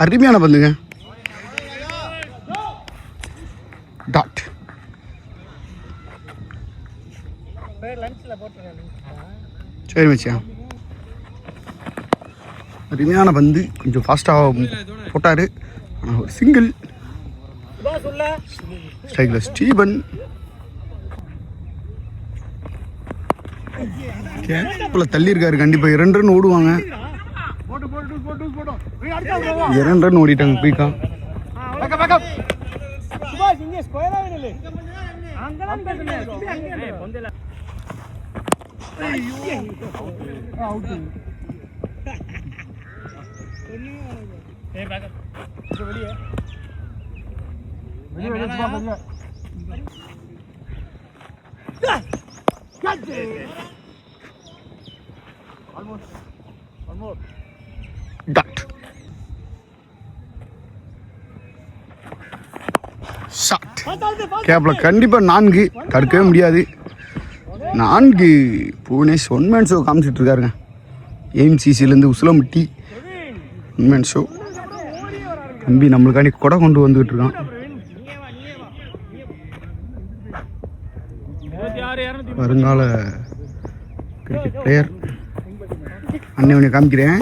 அருமையான பந்துங்க. டாட். சரி மச்சியா, அருமையான பந்து. கொஞ்சம் ஃபாஸ்ட்டாக போட்டார். ஒரு சிங்கிள். ஸ்ட்ரைக்கில் ஸ்டீபன். கேப்பில் தள்ளியிருக்காரு. கண்டிப்பாக 2 ரன் ஓடுவாங்க. 2 ரன் ஓடிட்டாங்க குயிக்கா. டாட். ஷாட். கேப்பில் கண்டிப்பாக 4. தடுக்கவே முடியாது. 4. புவனேஷ் ஒன்மேன் ஷோ காமிச்சிட்டு இருக்காருங்க. ஏஎம்சிசிலேருந்து உசிலம்பட்டி ஒன்மேன் ஷோ. தம்பி நம்மளுக்காண்டி கொடை கொண்டு வந்துகிட்டு இருக்கான். வருங்கால கிரிக்கெட் பிளேயர். அண்ணன் காமிக்கிறேன்.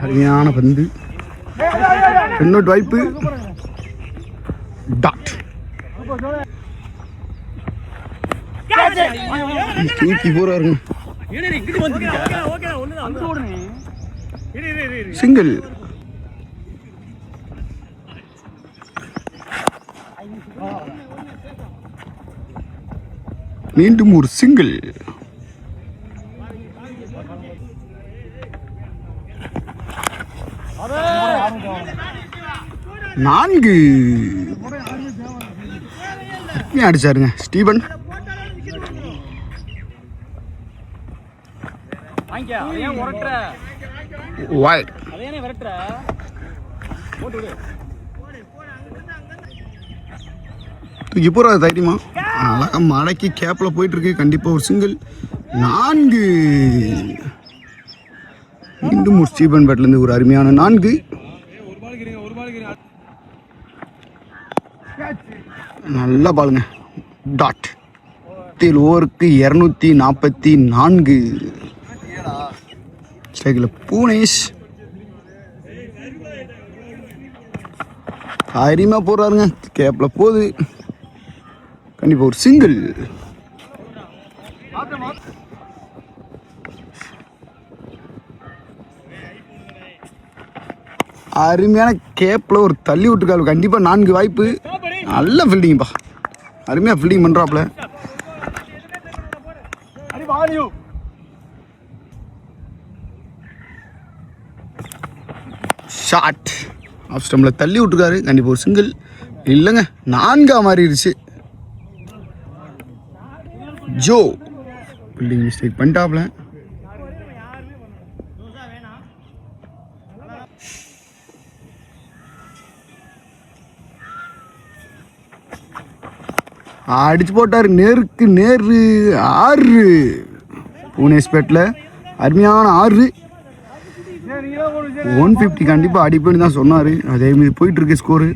அருமையான பந்து. இன்னொரு வாய்ப்பு. டாட். தூக்கி போறாருங்க. சிங்கிள். மீண்டும் ஒரு சிங்கிள். நான்கு. அடிச்சாருங்க ஸ்டீபன். வைட். தூக்கி போறாது தைரியமா. அழகா மடக்கி கேப்ல போயிட்டு இருக்கு. கண்டிப்பா ஒரு சிங்கிள். 4. மீண்டும் ஒரு ஸ்டீபன் பேட்ல இருந்து ஒரு அருமையான 4. நல்ல பாலுங்க. டாட். ஓவருக்கு 244. ஸ்ட்ரைக்கில் புவனேஷ். அருமையாக போடுறாருங்க. கேப்பில் போகுது. கண்டிப்பாக ஒரு சிங்கிள். அருமையான கேப்பில் ஒரு தள்ளி விட்டுருக்காரு. கண்டிப்பாக 4 வாய்ப்பு. நல்ல ஃபீல்டிங்ப்பா. அருமையாக ஃபீல்டிங் பண்ணுறாப்புல. ஷாட். ஆஃப் ஸ்டம்பில் தள்ளி விட்டுருக்காரு. கண்டிப்பாக ஒரு சிங்கிள். இல்லைங்க, 4 மாறிடுச்சு. ஜோ ஃபீல்டிங் மிஸ்டேக் பண்ணிட்டாப்புல. அடிச்சு போட்டார். நேருக்கு நேர் 6. புவனேஷ் பேட்டில் அருமையான 6. 150 கண்டிப்பாக அடிப்பேன்னு தான் சொன்னார். அதே மாதிரி போயிட்டு இருக்கு ஸ்கோரு.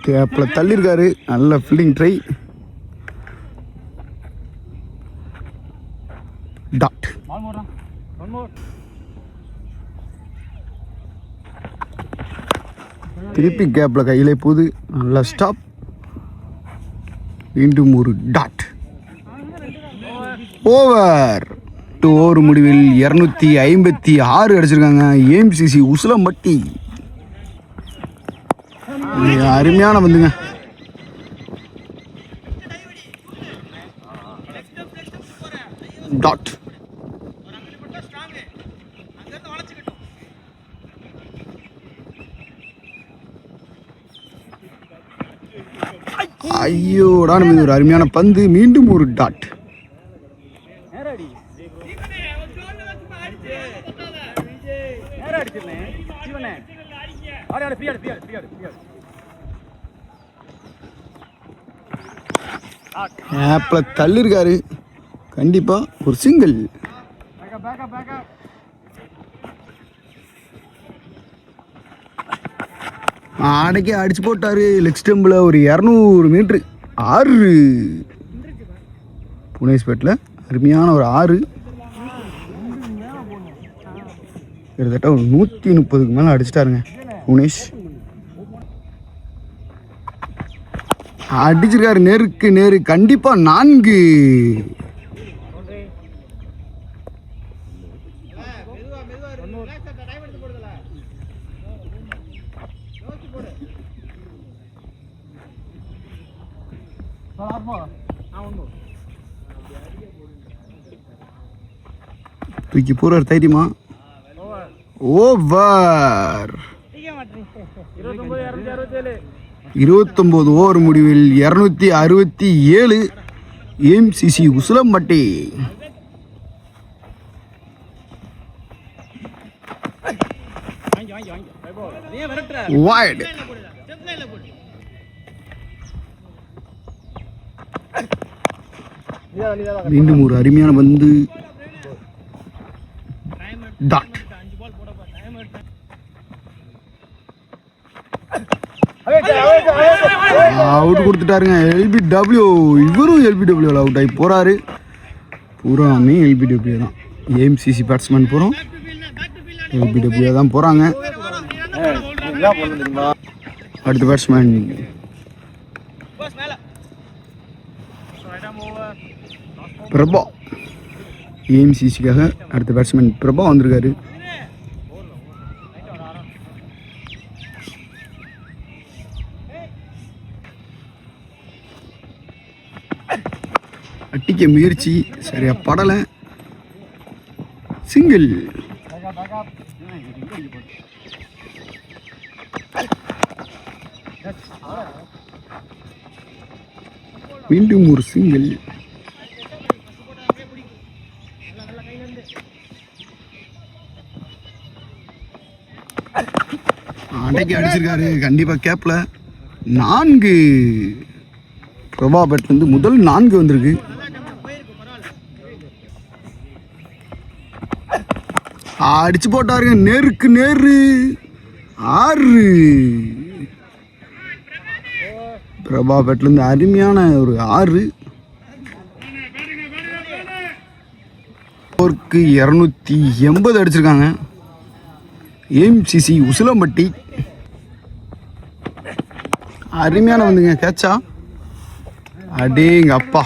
கேப்பில் தள்ளியிருக்காரு. நல்ல ஃபீல்டிங் ட்ரை. டாட். திருப்பி கேப்பில் கையிலே போகுது. நல்லா ஸ்டாப். மீண்டும் ஒரு டாட். ஓவர். 2 ஓவர் முடிவில் 256 அடிச்சிருக்காங்க ஏஎம்சிசி உசிலம்பட்டி. அருமையான வந்துங்க. டாட். ஐயோடா, நம்ம ஒரு அருமையான பந்து, மீண்டும் ஒரு டாட். ஆப்ல தள்ளிருக்காரு, கண்டிப்பா ஒரு சிங்கிள். ஆடைக்கு அடிச்சு போட்டாரு லெக் ஸ்டம்பில் ஒரு 200 மீட்ரு. 6 புனேஸ்பேட்டில் அருமையான ஒரு 6, கிட்டத்தட்ட ஒரு 130க்கு மேலே அடிச்சிட்டாருங்க புனேஷ். அடிச்சிருக்காரு நேருக்கு நேரு, கண்டிப்பா 4. தூக்கி போறார் தைரியமா. ஓவர். 29 ஓவர் முடிவில் 267. எம்சிசி உசிலம்பட்டி. வைட். மீண்டும் ஒரு அருமையான பந்து, டாட். அவுட் கொடுத்துட்டாருங்க. எல்பிடபிள்யூ. இவரும் எல்பிடபிள்யூ அவுட் ஆகி போறாரு. பூராமே எல்பிடபிள்யூ தான். ஏஎம்சிசி பேட்ஸ்மேன் போகிறோம், எல்பிடபிள்யூ தான் போகிறாங்க. அடுத்த பேட்ஸ்மேன் பிரபா. ஏஎம்சிசிக்காக அடுத்த பேட்ஸ்மேன் பிரபா வந்திருக்காரு. அட்டிக்க முயற்சி சரியா படலை, சிங்கிள். மீண்டும் ஒரு சிங்கிள். அடைக்கு அடிச்சிருக்காரு, கண்டிப்பா கேப்ல 4. பிரபா பேட்லேருந்து முதல் 4 வந்திருக்கு. அடிச்சு போட்டாருங்க நேருக்கு நேரு. 6. பிரபா பேட்லேருந்து அருமையான ஒரு 6. 280 அடிச்சிருக்காங்க ஏஎம்சிசி உசிலம்பட்டி. அருமையான வந்துங்க கேட்சா. அடேங்க அப்பா,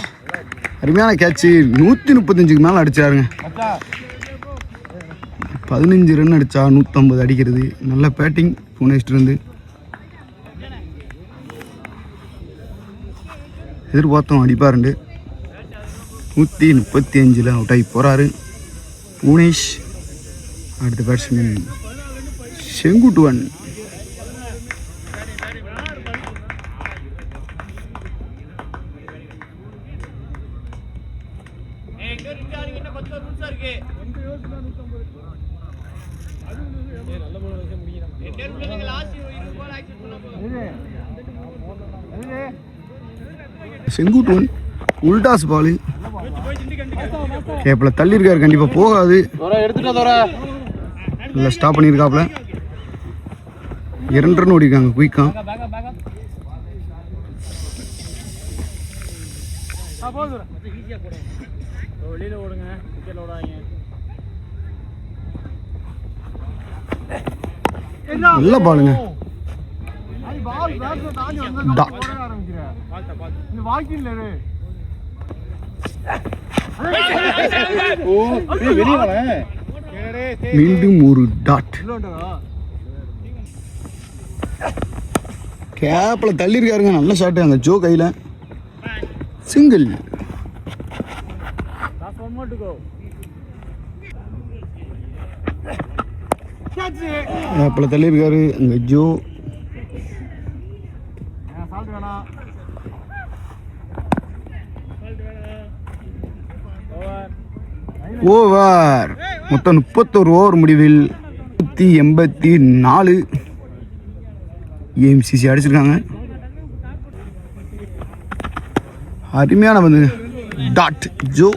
அருமையான கேட்சு. 135க்கு மேலே அடிச்சாருங்க. 15 ரன் அடித்தா 150 அடிக்கிறது. நல்ல பேட்டிங் புனேஷ்டிருந்து. எதிர்பார்த்தோம் அடிப்பாருண்டு. 135 அவுட் ஆகி போகிறாரு புனேஷ். அடுத்த பேட்ஸ்மேன் செங்குட்டுவன். செங்குட்டுவன் உல்டாஸ் பாலு, கேப்ல தள்ளி இருக்காரு, கண்டிப்பா போகாது. நல்லா ஸ்டாப் பண்ணியிருக்காப்ல. 2 ரன் ஓடிருக்காங்க குயிக்கா. நல்ல பாலுங்க, டாட். மீண்டும் ஒரு டாட். கேப்ல தள்ளி இருக்காருங்க, நல்ல ஷாட். அங்க ஜோ கையில சிங்கிள். அப்பல தள்ளி இருக்காரு அங்க ஜோ. ஓவர். மொத்தம் 31 ஓவர் முடிவில் 184 ஏஎம்சிசி அடிச்சிருக்காங்க. அருமையான வந்து டாட் ஜோ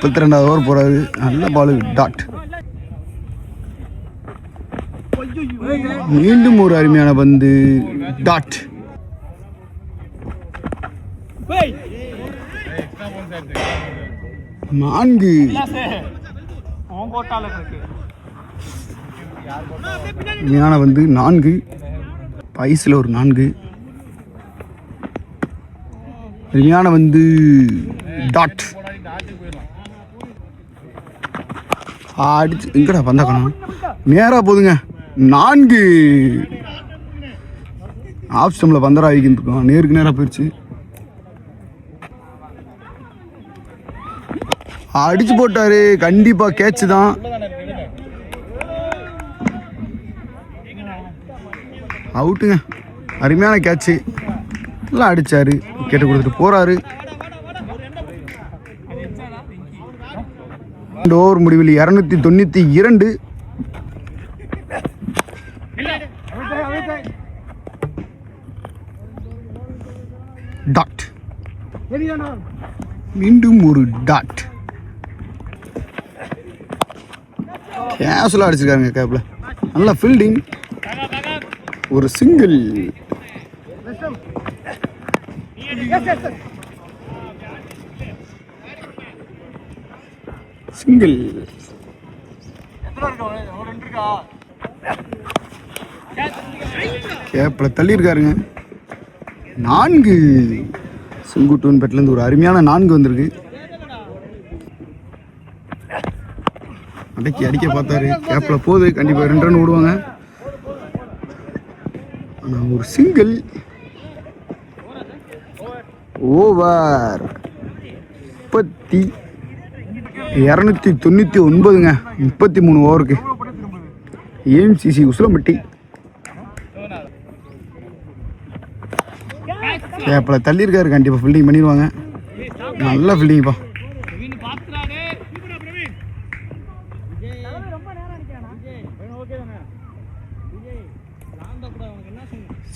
32வது ஓவர் போறாரு. நல்ல பாலு டாட். மீண்டும் ஒரு அருமையான பந்து டாட். நான்கு. அருமையான வந்து 4 பைஸில் ஒரு 4. அருமையான வந்து டாட். அடிச்சு எங்கடா பந்தாக்கணும் நேராக போதுங்க. 4 ஆஃப் ஸ்டம்பில் பந்தரா ஆகிக்கிட்டு நேருக்கு நேராக போயிடுச்சு. அடிச்சு போட்டாரு. கண்டிப்பாக கேட்ச் தான். அவுட்டுங்க. அருமையான கேட்சு. எல்லாம் அடிச்சாரு. விக்கெட்டை கொடுத்துட்டு போறாரு. 2 ஓவர் முடிவில் 292 டாட். மீண்டும் ஒரு டாட். கேஷுவலாக அடிச்சிருக்காருங்க கேப்ல. நல்ல ஃபீல்டிங். ஒரு சிங்கிள். சிங்கிள். கேப்ல தள்ளி இருக்காருங்க. 4 செங்குட்டுவன் பெட்லேருந்து ஒரு அருமையான 4 வந்திருக்கு. அடிக்க பார்த்தாரு. கேப்ல போகுது. கண்டிப்பாக 2 ரன் விடுவாங்க. ஆனால் ஒரு சிங்கிள். ஓவர். 299ங்க 33 ஓவருக்கு. ஏஎம்சிசி உசிலம்பட்டி. கேப்பில் தள்ளியிருக்காரு. கண்டிப்பாக ஃபீல்டிங் பண்ணிடுவாங்க. நல்ல ஃபீல்டிங்ப்பா.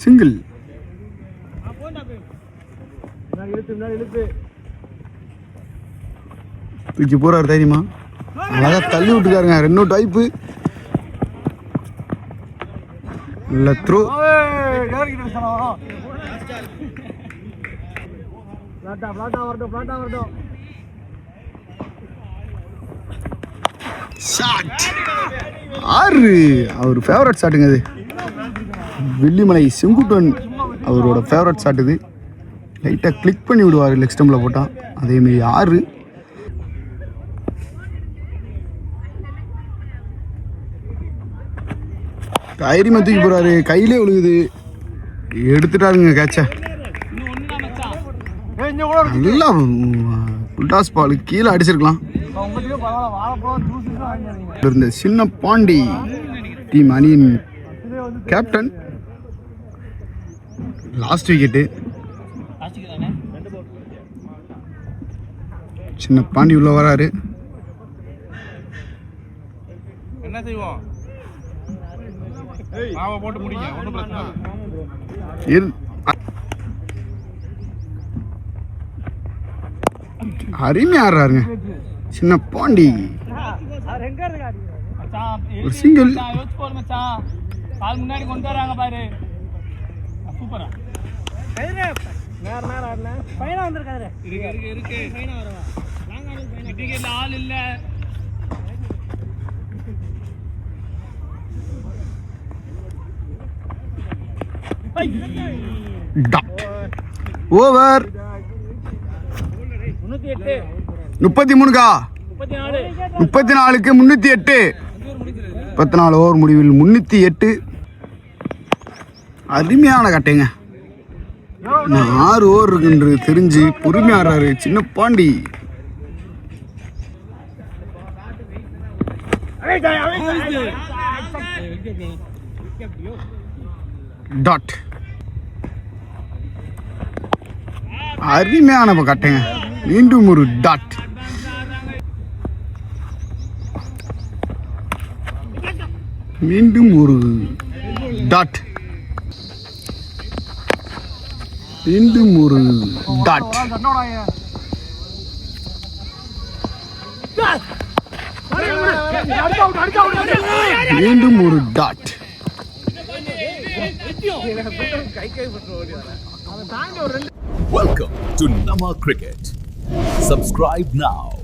சிங்கிள். தூக்கி போறாரு தைரியமா. அழகா தள்ளி விட்டுருக்காருங்க. 2 டைப்பு. நல்ல த்ரோ. ஷாட். 6 அவர் ஃபேவரட் ஷாட்டுங்க அது. வெள்ளிமலை செங்குட்டுவன் அவரோட ஃபேவரட் ஷாட் இது. லைட்டாக கிளிக் பண்ணி விடுவார் லெக் ஸ்டம்பில் போட்டால். அதேமாரி 6. தைரியமாக தூக்கி போகிறாரு. கையிலே விழுகுது. எடுத்துட்டாருங்க கேட்சை. நல்லா புல்டாஸ் பால் கீழே அடிச்சிருக்கலாம். இருந்த சின்ன பாண்டி டீம் அணியின் கேப்டன். Last wicket. சின்ன பாண்டி உள்ள வராரு. என்ன செய்வோம்? போட்டு முடிங்க. ஒன்றும் பிரச்சனை இல்லை. அருமையா ஆடுறாருங்க சின்ன பாண்டி. ஒரு சிங்கிள். முன்னாடி கொண்டு வராங்க பாரு. சூப்பரா ஆள் இல்ல. ஓவர். 33க்கா 34க்கு 308. 14 ஓவர் முடிவில் 308. அருமையான கட்டைங்க. 6 ஓவர் இருக்குன்றது தெரிஞ்சு பொறுமையாடுறாரு சின்ன பாண்டி. டாட். அருமையான கட்டைங்க. மீண்டும் ஒரு டாட். மீண்டும் ஒரு டாட். மீண்டும் ஒரு டாட். மீண்டும் ஒரு dot. Welcome to Nama Cricket. Subscribe now.